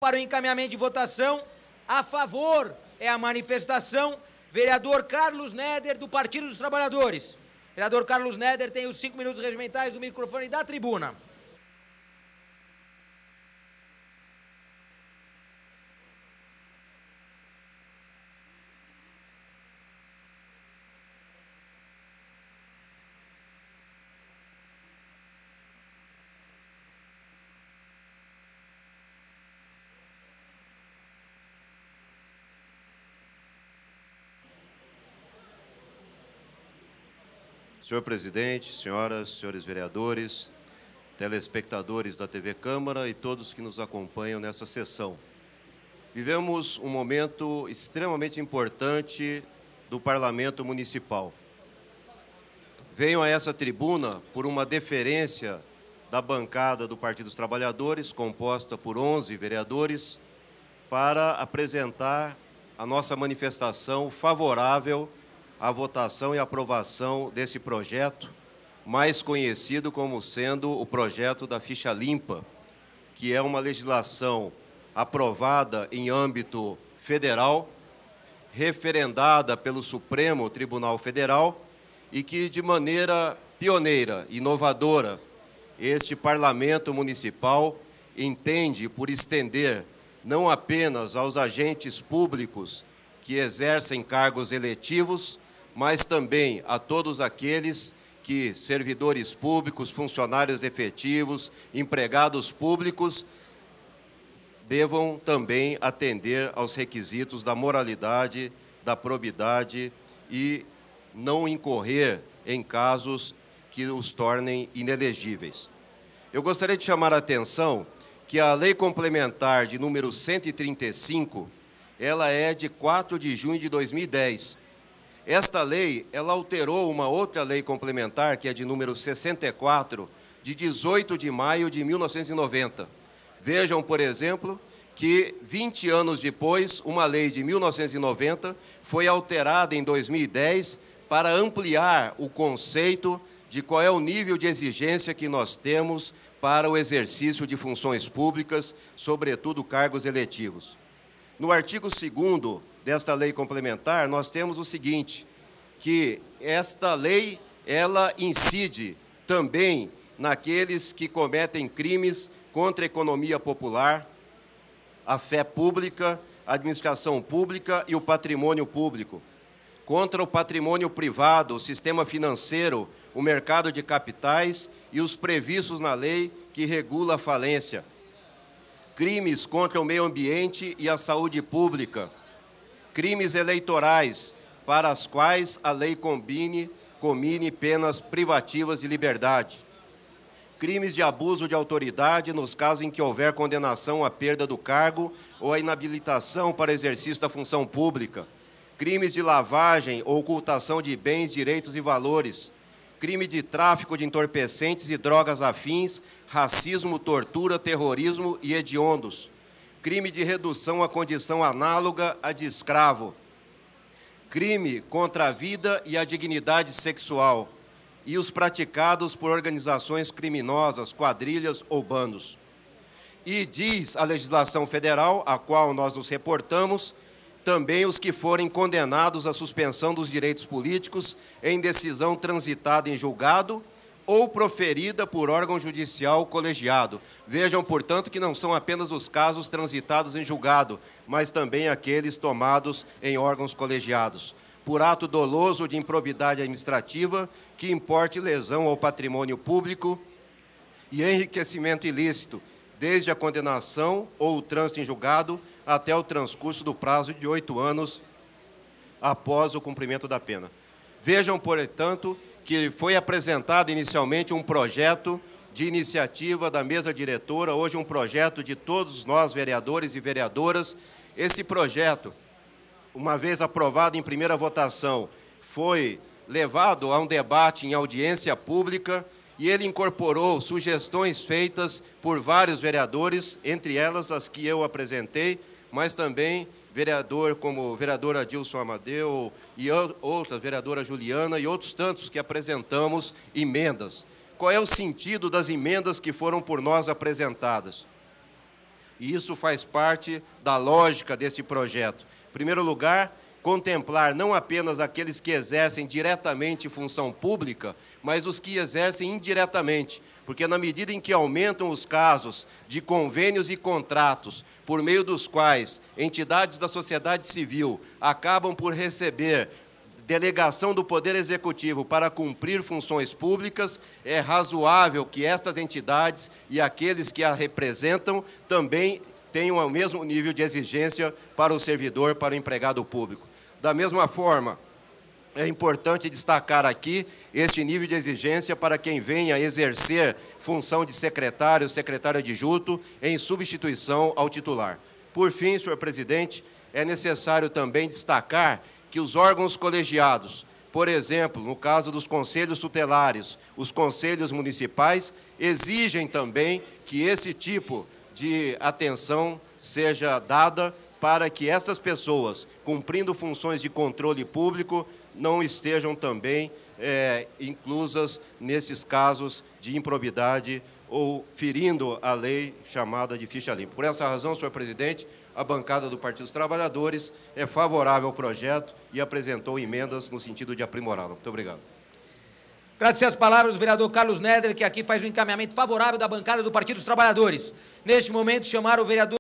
Para o encaminhamento de votação, a favor é a manifestação, vereador Carlos Neder, do Partido dos Trabalhadores. Vereador Carlos Neder tem os 5 minutos regimentais do microfone da tribuna. Senhor presidente, senhoras, senhores vereadores, telespectadores da TV Câmara e todos que nos acompanham nessa sessão. Vivemos um momento extremamente importante do Parlamento Municipal. Venho a essa tribuna por uma deferência da bancada do Partido dos Trabalhadores, composta por 11 vereadores, para apresentar a nossa manifestação favorável a votação e aprovação desse projeto, mais conhecido como sendo o projeto da ficha limpa, que é uma legislação aprovada em âmbito federal, referendada pelo Supremo Tribunal Federal e que, de maneira pioneira, inovadora, este Parlamento Municipal entende por estender não apenas aos agentes públicos que exercem cargos eletivos, mas também a todos aqueles que, servidores públicos, funcionários efetivos, empregados públicos, devam também atender aos requisitos da moralidade, da probidade e não incorrer em casos que os tornem inelegíveis. Eu gostaria de chamar a atenção que a Lei Complementar de número 135, ela é de 4 de junho de 2010. Esta lei, ela alterou uma outra lei complementar, que é de número 64, de 18 de maio de 1990. Vejam, por exemplo, que 20 anos depois, uma lei de 1990 foi alterada em 2010 para ampliar o conceito de qual é o nível de exigência que nós temos para o exercício de funções públicas, sobretudo cargos eletivos. No artigo 2º desta lei complementar, nós temos o seguinte, que esta lei, ela incide também naqueles que cometem crimes contra a economia popular, a fé pública, a administração pública e o patrimônio público, contra o patrimônio privado, o sistema financeiro, o mercado de capitais e os previstos na lei que regula a falência, crimes contra o meio ambiente e a saúde pública, crimes eleitorais, para as quais a lei comine penas privativas de liberdade, crimes de abuso de autoridade nos casos em que houver condenação à perda do cargo ou à inabilitação para exercício da função pública, crimes de lavagem ou ocultação de bens, direitos e valores, crime de tráfico de entorpecentes e drogas afins, racismo, tortura, terrorismo e hediondos, crime de redução à condição análoga à de escravo, crime contra a vida e a dignidade sexual e os praticados por organizações criminosas, quadrilhas ou bandos. E diz a legislação federal, a qual nós nos reportamos, também os que forem condenados à suspensão dos direitos políticos em decisão transitada em julgado ou proferida por órgão judicial colegiado. Vejam, portanto, que não são apenas os casos transitados em julgado, mas também aqueles tomados em órgãos colegiados, por ato doloso de improbidade administrativa que importe lesão ao patrimônio público e enriquecimento ilícito, desde a condenação ou o trânsito em julgado até o transcurso do prazo de 8 anos após o cumprimento da pena. Vejam, portanto, que foi apresentado inicialmente um projeto de iniciativa da mesa diretora, hoje um projeto de todos nós, vereadores e vereadoras. Esse projeto, uma vez aprovado em primeira votação, foi levado a um debate em audiência pública e ele incorporou sugestões feitas por vários vereadores, entre elas as que eu apresentei, mas também como o vereador Adilson Amadeu e outras, vereadora Juliana e outros tantos que apresentamos emendas. Qual é o sentido das emendas que foram por nós apresentadas? e isso faz parte da lógica desse projeto. Em primeiro lugar, contemplar não apenas aqueles que exercem diretamente função pública, mas os que exercem indiretamente, porque na medida em que aumentam os casos de convênios e contratos, por meio dos quais entidades da sociedade civil acabam por receber delegação do Poder Executivo para cumprir funções públicas, é razoável que estas entidades e aqueles que a representam também tenham o mesmo nível de exigência para o servidor, para o empregado público. Da mesma forma, é importante destacar aqui este nível de exigência para quem venha exercer função de secretário, secretário adjunto, em substituição ao titular. Por fim, senhor presidente, é necessário também destacar que os órgãos colegiados, por exemplo, no caso dos conselhos tutelares, os conselhos municipais, exigem também que esse tipo de atenção seja dada para que essas pessoas, cumprindo funções de controle público, não estejam também inclusas nesses casos de improbidade ou ferindo a lei chamada de ficha limpa. Por essa razão, senhor presidente, a bancada do Partido dos Trabalhadores é favorável ao projeto e apresentou emendas no sentido de aprimorá-lo. Muito obrigado. Agradecer as palavras do vereador Carlos Neder, que aqui faz um encaminhamento favorável da bancada do Partido dos Trabalhadores. Neste momento, chamar o vereador